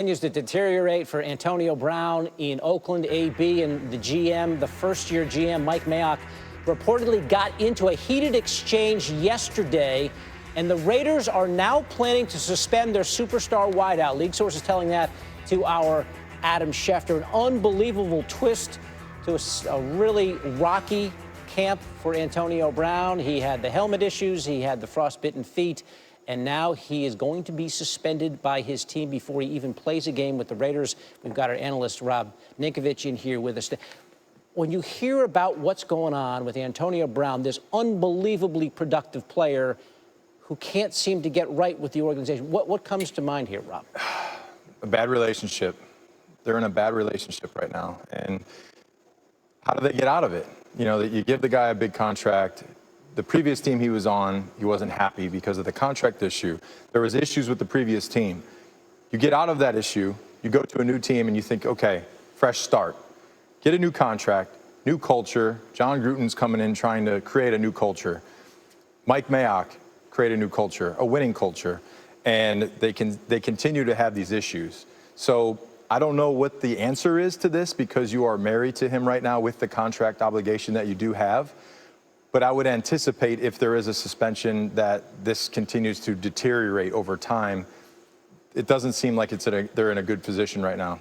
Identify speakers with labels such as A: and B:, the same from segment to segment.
A: Continues to deteriorate for Antonio Brown in Oakland. AB and the GM, the first-year GM, Mike Mayock, reportedly got into a heated exchange yesterday, and the Raiders are now planning to suspend their superstar wideout. League sources telling that to our Adam Schefter. An unbelievable twist to a really rocky camp for Antonio Brown. He had the helmet issues, he had the frostbitten feet, and now he is going to be suspended by his team before he even plays a game with the Raiders. We've got our analyst, Rob Ninkovich, in here with us. When you hear about what's going on with Antonio Brown, this unbelievably productive player who can't seem to get right with the organization, what comes to mind here, Rob?
B: A bad relationship. They're in a bad relationship right now. And how do they get out of it? You know, that you give the guy a big contract. The previous team he was on, he wasn't happy because of the contract issue. There was issues with the previous team. You get out of that issue, you go to a new team and you think, okay, fresh start. Get a new contract, new culture. John Gruden's coming in trying to create a new culture. Mike Mayock create a new culture, a winning culture. And they continue to have these issues. So I don't know what the answer is to this because you are married to him right now with the contract obligation that you do have. But I would anticipate if there is a suspension that this continues to deteriorate over time. It doesn't seem like they're in a good position right now.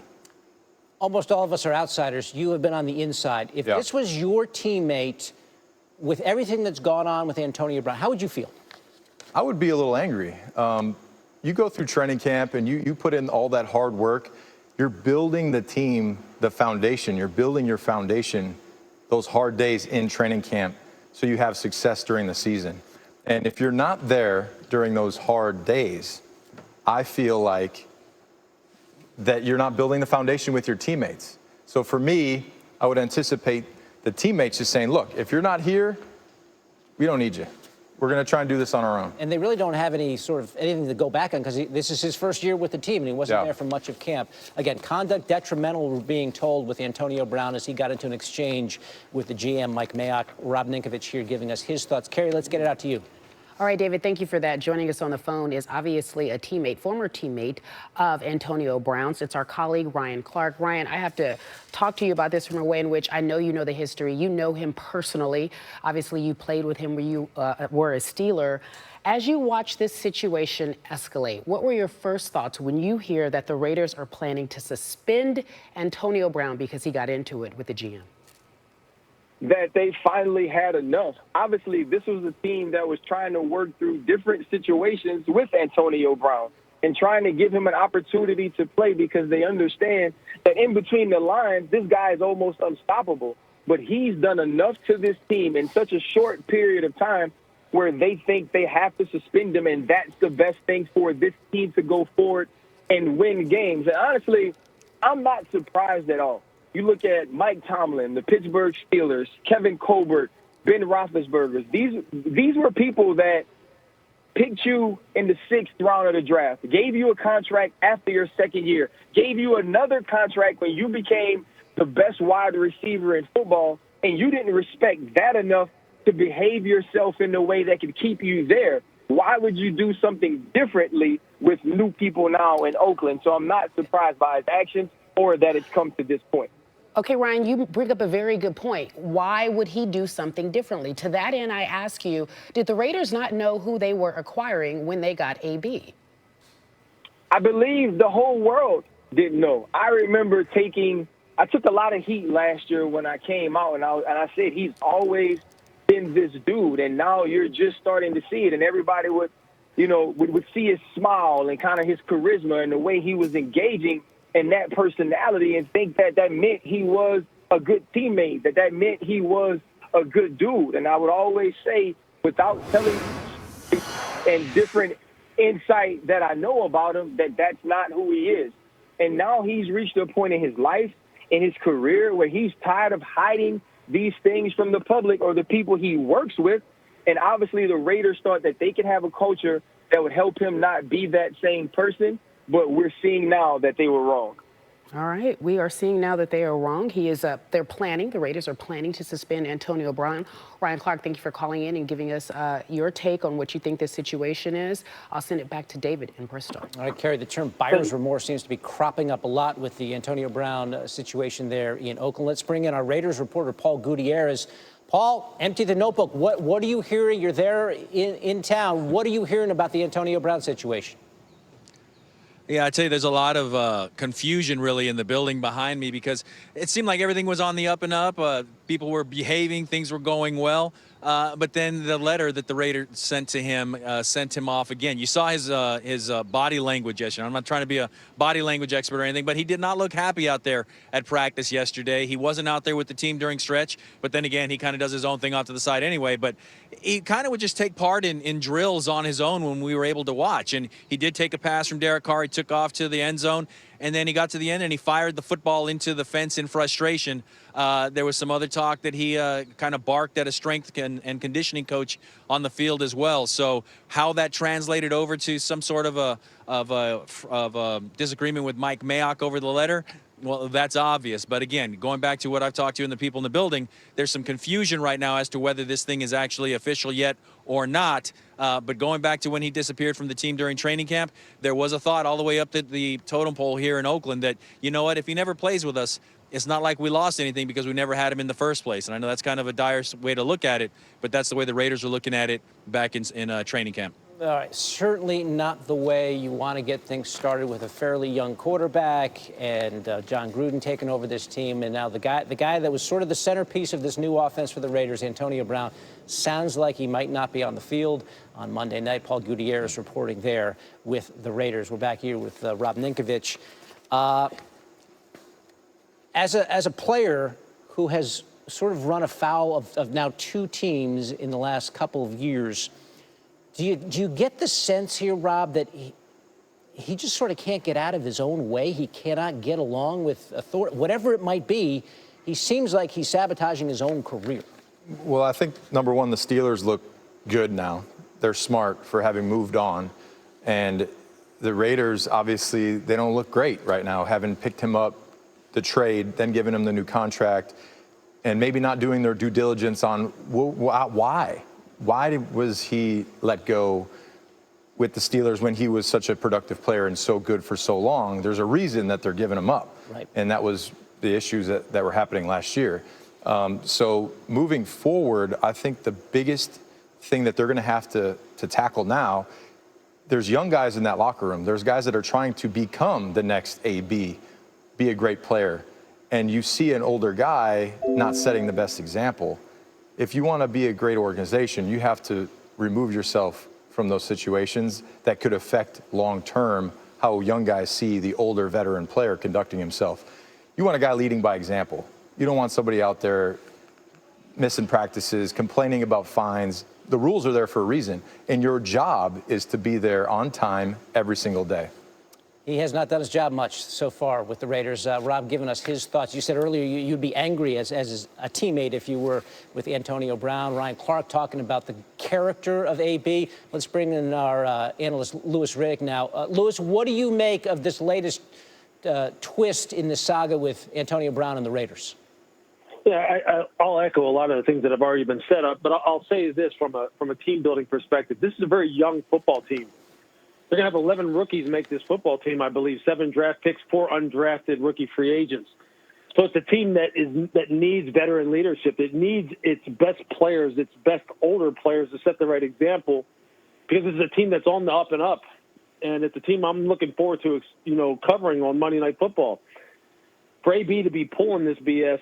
A: Almost all of us are outsiders. You have been on the inside. If this was your teammate with everything that's gone on with Antonio Brown, how would you feel?
B: I would be a little angry. You go through training camp and you put in all that hard work. You're building the team, the foundation. You're building your foundation those hard days in training camp so you have success during the season. And if you're not there during those hard days, I feel like that you're not building the foundation with your teammates. So for me, I would anticipate the teammates just saying, look, if you're not here, we don't need you. We're going to try and do this on our own.
A: And they really don't have anything to go back on because this is his first year with the team, and he wasn't there for much of camp. Again, conduct detrimental, we're being told, with Antonio Brown as he got into an exchange with the GM, Mike Mayock. Rob Ninkovich here giving us his thoughts. Kerry, let's get it out to you.
C: All right, David, thank you for that. Joining us on the phone is obviously a teammate, former teammate of Antonio Brown's. It's our colleague, Ryan Clark. Ryan, I have to talk to you about this from a way in which I know you know the history. You know him personally. Obviously, you played with him where you were a Steeler. As you watch this situation escalate, what were your first thoughts when you hear that the Raiders are planning to suspend Antonio Brown because he got into it with the GM?
D: That they finally had enough. Obviously, this was a team that was trying to work through different situations with Antonio Brown and trying to give him an opportunity to play because they understand that in between the lines, this guy is almost unstoppable. But he's done enough to this team in such a short period of time where they think they have to suspend him, and that's the best thing for this team to go forward and win games. And honestly, I'm not surprised at all. You look at Mike Tomlin, the Pittsburgh Steelers, Kevin Colbert, Ben Roethlisberger. These were people that picked you in the 6th round of the draft, gave you a contract after your second year, gave you another contract when you became the best wide receiver in football, and you didn't respect that enough to behave yourself in a way that could keep you there. Why would you do something differently with new people now in Oakland? So I'm not surprised by his actions or that it's come to this point.
C: Okay, Ryan, you bring up a very good point. Why would he do something differently? To that end, I ask you, did the Raiders not know who they were acquiring when they got AB?
D: I believe the whole world didn't know. I remember I took a lot of heat last year when I came out, and I said he's always been this dude, and now you're just starting to see it, and everybody would see his smile and kind of his charisma and the way he was engaging and that personality and think that meant he was a good teammate, that meant he was a good dude. And I would always say, without telling and different insight that I know about him, that's not who he is. And now he's reached a point in his life, in his career, where he's tired of hiding these things from the public or the people he works with. And obviously the Raiders thought that they could have a culture that would help him not be that same person. But we're seeing now that they were wrong.
C: All right, we are seeing now that they are wrong. The Raiders are planning to suspend Antonio Brown. Ryan Clark, thank you for calling in and giving us your take on what you think this situation is. I'll send it back to David in Bristol.
A: All right, Kerry, the term buyer's remorse seems to be cropping up a lot with the Antonio Brown situation there in Oakland. Let's bring in our Raiders reporter, Paul Gutierrez. Paul, empty the notebook. What are you hearing? You're there in town. What are you hearing about the Antonio Brown situation?
E: Yeah, I'd say there's a lot of confusion really in the building behind me because it seemed like everything was on the up and up. People were behaving, things were going well. But then the letter that the Raiders sent to him sent him off again. You saw his body language yesterday. I'm not trying to be a body language expert or anything, but he did not look happy out there at practice yesterday. He wasn't out there with the team during stretch, but then again, he kind of does his own thing off to the side anyway. But he kind of would just take part in drills on his own when we were able to watch. And he did take a pass from Derek Carr. He took off to the end zone. And then he got to the end and he fired the football into the fence in frustration. There was some other talk that he kind of barked at a strength and conditioning coach on the field as well. So how that translated over to some sort of a disagreement with Mike Mayock over the letter, well, that's obvious. But again, going back to what I've talked to and the people in the building, there's some confusion right now as to whether this thing is actually official yet or not. But going back to when he disappeared from the team during training camp, there was a thought all the way up to the totem pole here in Oakland that, you know what, if he never plays with us, it's not like we lost anything because we never had him in the first place. And I know that's kind of a dire way to look at it, but that's the way the Raiders are looking at it back in training camp.
A: All right, certainly not the way you want to get things started with a fairly young quarterback and John Gruden taking over this team. And now the guy that was sort of the centerpiece of this new offense for the Raiders, Antonio Brown, sounds like he might not be on the field on Monday night. Paul Gutierrez reporting there with the Raiders. We're back here with Rob Ninkovich. As a player who has sort of run afoul of now two teams in the last couple of years, do you get the sense here, Rob, that he just sort of can't get out of his own way? He cannot get along with authority, whatever it might be. He seems like he's sabotaging his own career.
B: Well, I think, number one, the Steelers look good now. They're smart for having moved on. And the Raiders, obviously, they don't look great right now, having picked him up, the trade, then giving him the new contract, and maybe not doing their due diligence on why. Why was he let go with the Steelers when he was such a productive player and so good for so long? There's a reason that they're giving him up.
A: Right.
B: And that was the issues that were happening last year. So moving forward, I think the biggest thing that they're going to have to tackle now, there's young guys in that locker room. There's guys that are trying to become the next AB, be a great player. And you see an older guy not setting the best example. If you want to be a great organization, you have to remove yourself from those situations that could affect long-term how young guys see the older veteran player conducting himself. You want a guy leading by example. You don't want somebody out there missing practices, complaining about fines. The rules are there for a reason, and your job is to be there on time every single day.
A: He has not done his job much so far with the Raiders. Rob giving us his thoughts. You said earlier you'd be angry as a teammate if you were with Antonio Brown. Ryan Clark talking about the character of AB. Let's bring in our analyst, Louis Riddick now. Louis, what do you make of this latest twist in the saga with Antonio Brown and the Raiders?
F: Yeah, I'll echo a lot of the things that have already been said up, but I'll say this from a team-building perspective. This is a very young football team. They're going to have 11 rookies make this football team, I believe, 7 draft picks, 4 undrafted rookie free agents. So it's a team that needs veteran leadership. It needs its best players, its best older players to set the right example, because this is a team that's on the up and up. And it's a team I'm looking forward to, covering on Monday Night Football. For AB to be pulling this BS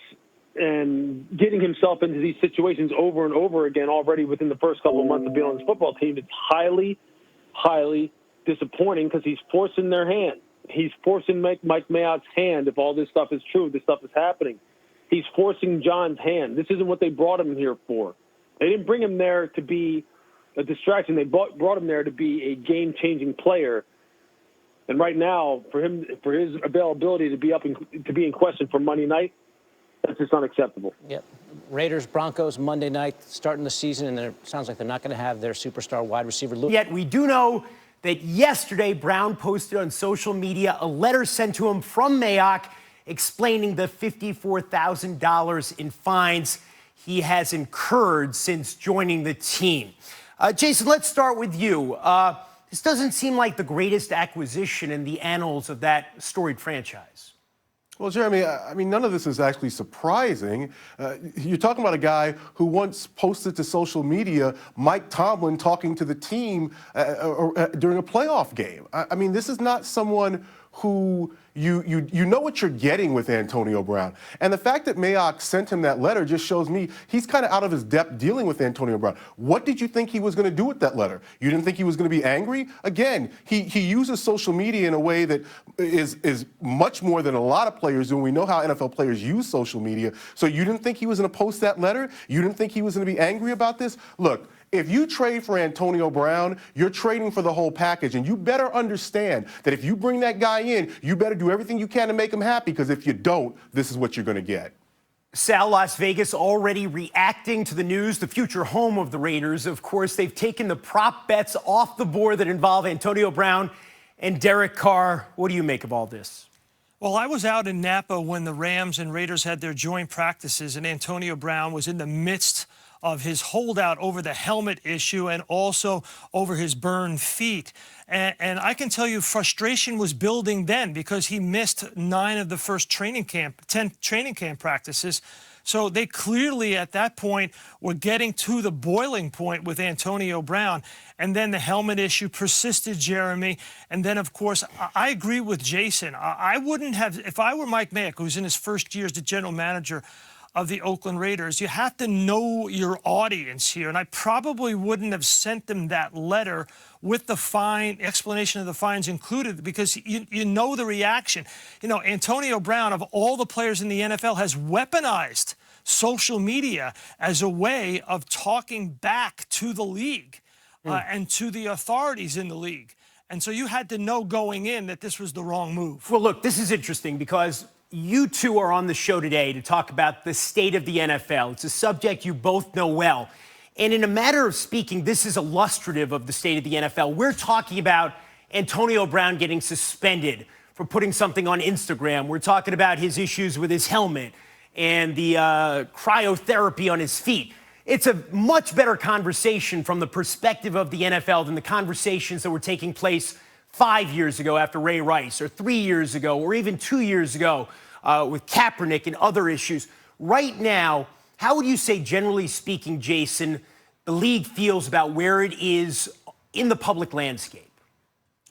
F: and getting himself into these situations over and over again already within the first couple of months of being on this football team, it's highly, highly disappointing because he's forcing their hand. He's forcing Mike Mayock's hand if all this stuff is true, this stuff is happening. He's forcing John's hand. This isn't what they brought him here for. They didn't bring him there to be a distraction. They brought him there to be a game-changing player. And right now, for his availability to be in question for Monday night, that's just unacceptable.
A: Yep. Raiders, Broncos, Monday night, starting the season, and it sounds like they're not going to have their superstar wide receiver.
G: Yet we do know that yesterday Brown posted on social media a letter sent to him from Mayock explaining the $54,000 in fines he has incurred since joining the team. Jason, let's start with you. This doesn't seem like the greatest acquisition in the annals of that storied franchise.
H: Well, Jeremy, I mean, none of this is actually surprising. You're talking about a guy who once posted to social media Mike Tomlin talking to the team during a playoff game. I mean, this is not someone who you know what you're getting with Antonio Brown. And the fact that Mayock sent him that letter just shows me he's kind of out of his depth dealing with Antonio Brown. What did you think he was going to do with that letter? You didn't think he was going to be angry? Again, he uses social media in a way that is much more than a lot of players do, and we know how NFL players use social media. So you didn't think he was going to post that letter? You didn't think he was going to be angry about this? Look, if you trade for Antonio Brown, you're trading for the whole package. And you better understand that if you bring that guy in, you better do everything you can to make him happy, because if you don't, this is what you're going to get.
G: Sal, Las Vegas already reacting to the news, the future home of the Raiders. Of course, they've taken the prop bets off the board that involve Antonio Brown and Derek Carr. What do you make of all this?
I: Well, I was out in Napa when the Rams and Raiders had their joint practices, and Antonio Brown was in the midst of his holdout over the helmet issue and also over his burned feet. And I can tell you frustration was building then because he missed 9 of the first 10 training camp practices. So they clearly at that point were getting to the boiling point with Antonio Brown. And then the helmet issue persisted, Jeremy. And then, of course, I agree with Jason. I wouldn't have, if I were Mike Mayock, who's in his first year as the general manager of the Oakland Raiders, you have to know your audience here. And I probably wouldn't have sent them that letter with the fine, explanation of the fines included, because you know the reaction. You know, Antonio Brown, of all the players in the NFL, has weaponized social media as a way of talking back to the league and to the authorities in the league. And so you had to know going in that this was the wrong move.
G: Well, look, this is interesting because you two are on the show today to talk about the state of the NFL. It's a subject you both know well. And in a matter of speaking, this is illustrative of the state of the NFL. We're talking about Antonio Brown getting suspended for putting something on Instagram. We're talking about his issues with his helmet and the cryotherapy on his feet. It's a much better conversation from the perspective of the NFL than the conversations that were taking place 5 years ago after Ray Rice, or 3 years ago, or even 2 years ago with Kaepernick and other issues. Right now, how would you say, generally speaking, Jason, the league feels about where it is in the public landscape?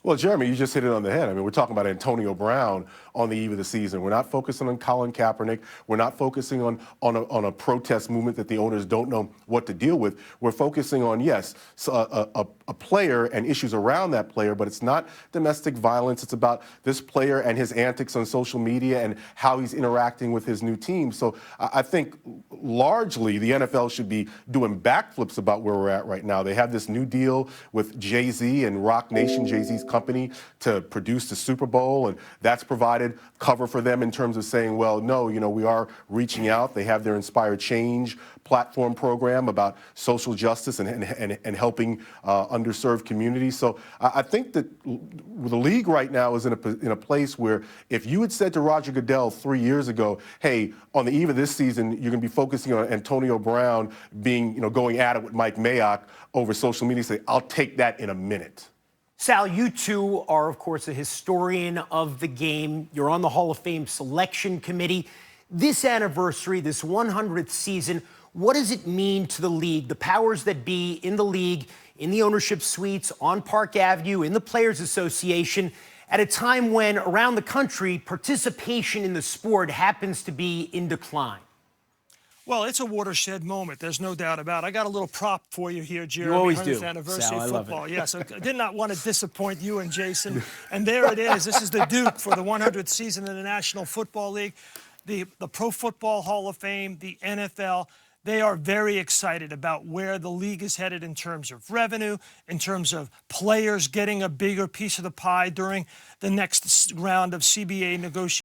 H: Well, Jeremy, you just hit it on the head. I mean, we're talking about Antonio Brown on the eve of the season. We're not focusing on Colin Kaepernick. We're not focusing on a protest movement that the owners don't know what to deal with. We're focusing on, yes, a player and issues around that player, but it's not domestic violence. It's about this player and his antics on social media and how he's interacting with his new team. So I think largely the NFL should be doing backflips about where we're at right now. They have this new deal with Jay-Z and Rock Nation, Jay-Z's company, to produce the Super Bowl, and that's provided cover for them in terms of saying, well, no, you know, we are reaching out. They have their Inspire Change platform program about social justice and helping underserved communities. So I think that the league right now is in a place where if you had said to Roger Goodell 3 years ago, hey, on the eve of this season, you're going to be focusing on Antonio Brown being, you know, going at it with Mike Mayock over social media, say, I'll take that in a minute.
G: Sal, you two are, of course, a historian of the game. You're on the Hall of Fame selection committee. This anniversary, this 100th season, what does it mean to the league, the powers that be in the league, in the ownership suites, on Park Avenue, in the Players Association, at a time when around the country, participation in the sport happens to be in decline?
I: Well, it's a watershed moment. There's no doubt about it. I got a little prop for you here, Jeremy.
G: You always
I: 100th
G: do,
I: anniversary
G: Sal,
I: of
G: I love
I: football.
G: it.
I: Yes, I did not want to disappoint you and Jason. And there it is. This is the Duke for the 100th season in the National Football League. The Pro Football Hall of Fame, the NFL, they are very excited about where the league is headed in terms of revenue, in terms of players getting a bigger piece of the pie during the next round of CBA negotiations.